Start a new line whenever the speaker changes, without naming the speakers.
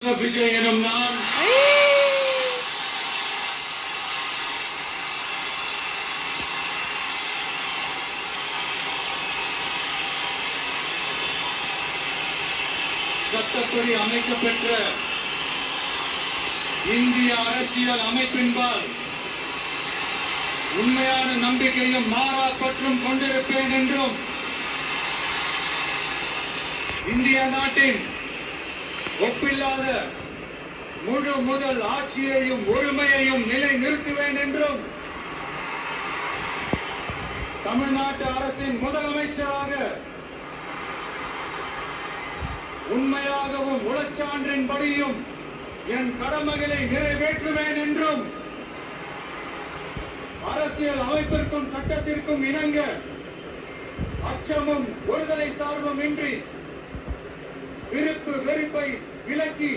விஜய் எனும் நான் சட்டப்படி அமைக்கப்பெற்ற இந்திய அரசியல் அமைப்பின்பால் உண்மையான நம்பிக்கையும் மாறா பற்றும் கொண்டிருப்பேன் என்றும் இந்திய நாட்டின் ஒப்பில்லாத முழு முதல் ஆட்சியையும் ஒருமையையும் நிலை நிறுத்துவேன் என்றும் தமிழ்நாட்டு அரசின் முதலமைச்சராக உண்மையாகவும் உளச்சான்றின்படியும் என் கடமைகளை நிறைவேற்றுவேன் என்றும் அரசியல் அமைப்பிற்கும் சட்டத்திற்கும் இணங்க அச்சமும் ஒருதலை சார்பும் இன்றி விருப்பு வெறுப்பை விலக்கி